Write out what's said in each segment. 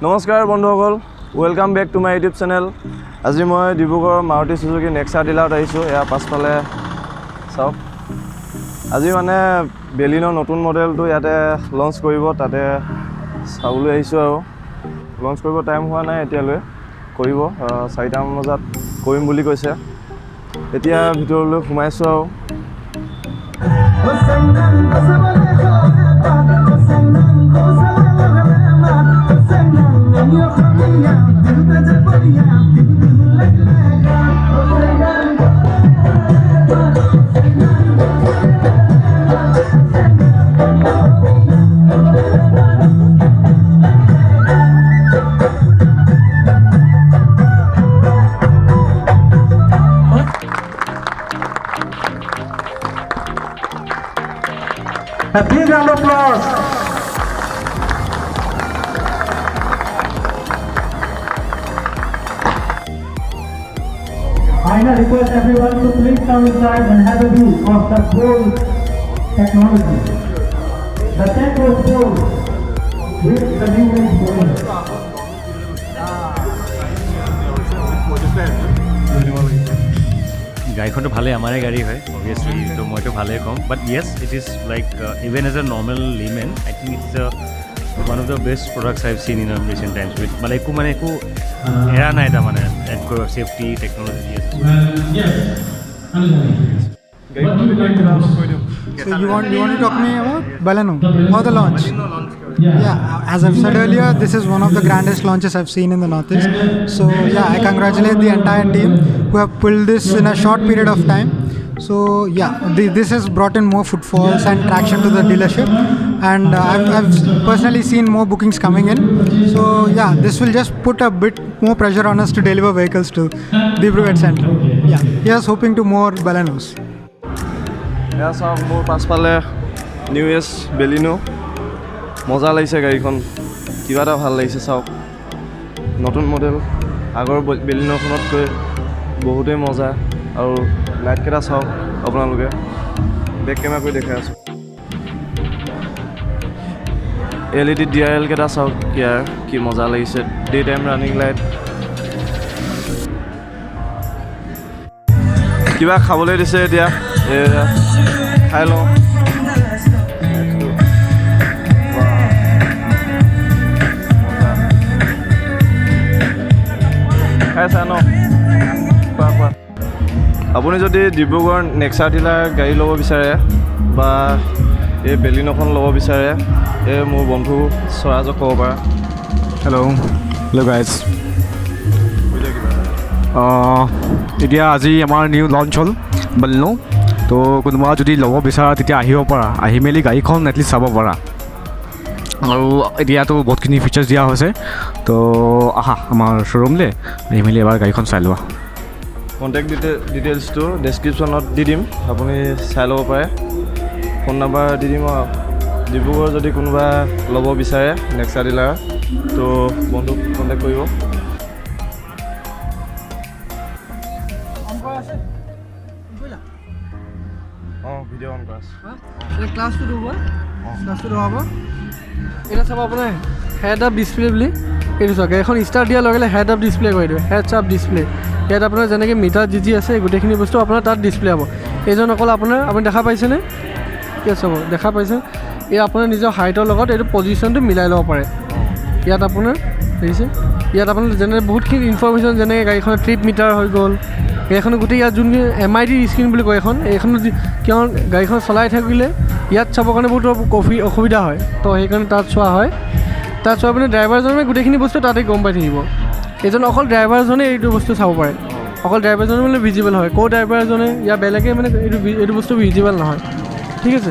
নমস্কাৰ বন্ধুসকল, welcome back to my YouTube channel. আজি মই ডিব্ৰুগড় মাৰুতি সুজুকি নেক্সা ডিলাৰত আহিছোঁ। এয়া পাছফালে চাওক, আজি মানে বেলিনো নতুন মডেলটো ইয়াতে লঞ্চ কৰিব, তাতে চাবলৈ আহিছোঁ। আৰু লঞ্চ কৰিব টাইম হোৱা নাই এতিয়ালৈ, কৰিব 4টামান বজাত কৰিম বুলি কৈছে। এতিয়া ভিতৰলৈ সোমাইছোঁ আৰু A big round of applause. I now request everyone to please come inside and have a view of the whole technology. The tent was full with the new age balloons. গাড়ীখনটো ভালে আমাৰে গাড়ী হয় অবভিয়াছলি, তো মইতো ভালেই ক'ম। But yes, it is like even as a normal layman I think it's one of the best products I have seen in recent times with মানে একো এৰা নাই তাৰমানে চেফটি টেকন'লজি আছে। So you want to talk to me about Baleno or the launch? Yeah, as I've said earlier, this is one of the grandest launches I've seen in the Northeast. So yeah, I congratulate the entire team who have pulled this in a short period of time. So yeah, this has brought in more footfalls and traction to the dealership, and I've personally seen more bookings coming in. So yeah, this will just put a bit more pressure on us to deliver vehicles to Dibrugarh Center. Yeah, here's hoping to more Balenos. এয়া চাওক, মোৰ পাছফালে new as Baleno. মজা লাগিছে গাড়ীখন, কিবা এটা ভাল লাগিছে। চাওক, নতুন মডেল, আগৰ বেলিনোখনতকৈ বহুতেই মজা। আৰু লাইটকেইটা চাওক আপোনালোকে, বেক কেমেৰা কৰি দেখাই আছোঁ। LED DRL কেইটা চাওক, ইয়াৰ কি মজা লাগিছে। Day time running light. কিবা খাবলৈ দিছে এতিয়া, খাই লওঁ। খাইছা ন? কোৱা। আপুনি যদি ডিব্ৰুগড় নেক্সা ডিলাৰ গাড়ী ল'ব বিচাৰে বা এই বেলিনোখন ল'ব বিচাৰে, এই মোৰ বন্ধু স্বৰাজক ক'ব পাৰা। হেল্ল' গাইজ, এতিয়া আজি আমাৰ নিউ লঞ্চ হ'ল বেলিনো। তো কোনোবা যদি ল'ব বিচাৰা তেতিয়া আহিব পাৰা, আহি মেলি গাড়ীখন এটলিষ্ট চাব পাৰা। আৰু এতিয়াতো বহুতখিনি ফিচাৰ্ছ দিয়া হৈছে, তো আহা আমাৰ শ্ব'ৰুমলৈ, আহি মেলি এবাৰ গাড়ীখন চাই লোৱা। কণ্টেক্ট ডিটেইলছটো ডেছক্ৰিপশ্যনত দি দিম, আপুনি চাই ল'ব পাৰে। ফোন নাম্বাৰ দি দিম। ডিব্ৰুগড় যদি কোনোবা ল'ব বিচাৰে নেক্সা ডিলাৰ, তো বন্ধুক কণ্টেক্ট কৰিব। ভিডিঅ' অন কৰা আছে। ক্লাছটো হ'ব এটা চাব আপোনাৰ হেড আপ ডিছপ্লে বুলি। এইটো চাওক, এখন ষ্টাৰ্ট দিয়াৰ লগে লগে হেড আপ ডিছপ্লে কৰি দিব, হেডছ আপ ডিছপ্লে। ইয়াত আপোনাৰ যেনেকৈ মিটাৰ যি আছে গোটেইখিনি বস্তু আপোনাৰ তাত ডিছপ্লে হ'ব। এইজন অকল আপুনি দেখা পাইছেনে? ঠিক চাব, দেখা পাইছে? এই আপোনাৰ নিজৰ হাইটৰ লগত এইটো পজিশ্যনটো মিলাই ল'ব পাৰে। ইয়াত আপোনাৰ দেখিছে, ইয়াত আপোনাৰ যেনে বহুতখিনি ইনফৰ্মেশ্যন, যেনেকৈ গাড়ীখনৰ ট্ৰিপ মিটাৰ হৈ গ'ল। গাড়ীখনৰ গোটেই ইয়াত যোনখিনি MID স্ক্ৰীণ বুলি কয় এইখনত কিয় গাড়ীখন চলাই থাকিলে ইয়াত চাবৰ কাৰণে বহুত অসুবিধা হয়, তো সেইকাৰণে তাত চোৱা হয়। তাত চোৱা মানে ড্ৰাইভাৰজনে গোটেইখিনি বস্তু তাতে গম পাই থাকিব। এইজন অকল ড্ৰাইভাৰজনে এইটো বস্তু চাব পাৰে, অকল ড্ৰাইভাৰজনে মানে ভিজিবল হয়। ক'ৰ ড্ৰাইভাৰজনে ইয়াৰ বেলেগে মানে এইটো বস্তু ভিজিবল নহয়, ঠিক আছে।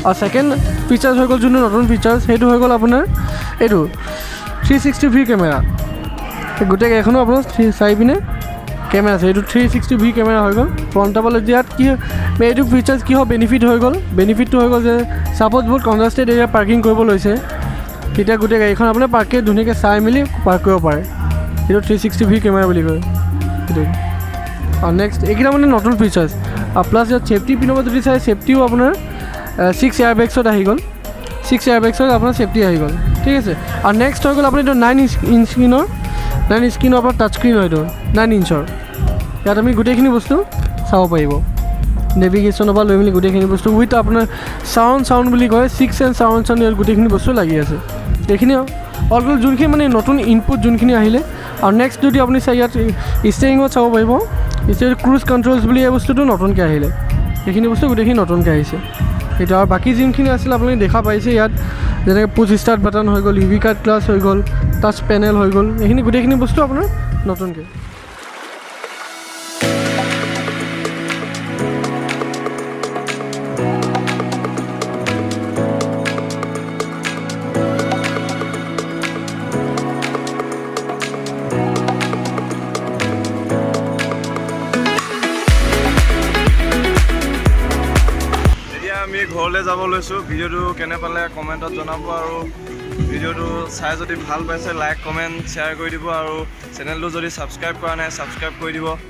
আৰু ছেকেণ্ড ফিচাৰ্ছ হৈ গ'ল যোনটো নতুন ফিচাৰ্ছ, সেইটো হৈ গ'ল আপোনাৰ এইটো 360V কেমেৰা। গোটেই গাড়ীখনো আপোনাৰ চাই পিনে কেমেৰা আছে। এইটো 360V কেমেৰা হৈ গ'ল ফ্ৰণ্টৰ ফালে। ইয়াত কি এইটো ফিচাৰ্ছ কি হয় বেনিফিট হৈ গ'ল, বেনিফিটটো হৈ গ'ল যে ছাপ'জ বহুত কনজাষ্টেড এৰিয়া পাৰ্কিং কৰিব লৈছে, তেতিয়া গোটেই গাড়ীখন আপোনাৰ পাৰ্কে ধুনীয়াকৈ চাই মেলি পাৰ্ক কৰিব পাৰে। এইটো 360V কেমেৰা বুলি কয় সেইটো। আৰু নেক্সট এইকেইটা মানে নতুন ফিচাৰ্ছ। আৰু প্লাছ ইয়াত ছেফটি পিনৰ পৰা যদি চাই, ছেফটিও আপোনাৰ 6 এয়াৰবেগছত আহি গ'ল। 6 এয়াৰবেগছৰ আপোনাৰ ছেফটি আহি গ'ল ঠিক আছে আৰু নেক্সট হৈ গ'ল আপুনি এইটো 9 স্ক্ৰীনৰ পৰা টাচ স্ক্ৰীন হয় এইটো 9 ইঞ্চৰ ইয়াত আমি গোটেইখিনি বস্তু চাব পাৰিব নেভিগেশ্যনৰ পৰা লৈ মেলি গোটেইখিনি বস্তু উইথ আপোনাৰ চাউণ্ড বুলি কয় 6 এণ্ড চাউণ্ড ইয়াত গোটেইখিনি বস্তু লাগি আছে এইখিনি অলটোল যোনখিনি মানে নতুন ইনপুট যোনখিনি আহিলে আৰু নেক্সট যদি আপুনি চাই ইয়াত ষ্টেৰিঙত চাব পাৰিব ষ্টেৰিং ক্ৰুজ কণ্ট্ৰলছ বুলি এই বস্তুটো নতুনকৈ আহিলে এইখিনি বস্তু গোটেইখিনি নতুনকৈ আহিছে এইটো আৰু বাকী যোনখিনি আছিল আপুনি দেখা পাইছে ইয়াত যেনেকৈ পুছ ষ্টাৰ্ট বাটন হৈ গ'ল UV কাৰ্ড ক্লাছ হৈ গ'ল টাচ পেনেল হৈ গ'ল এইখিনি গোটেইখিনি বস্তু আপোনাৰ নতুনকৈ আমি ঘৰলৈ যাব লৈছোঁ ভিডিঅ'টো কেনে পালে কমেণ্টত জনাব আৰু ভিডিঅ'টো চাই যদি ভাল পাইছে লাইক কমেণ্ট শ্বেয়াৰ কৰি দিব আৰু চেনেলটো যদি ছাবস্ক্ৰাইব কৰা নাই ছাবস্ক্ৰাইব কৰি দিব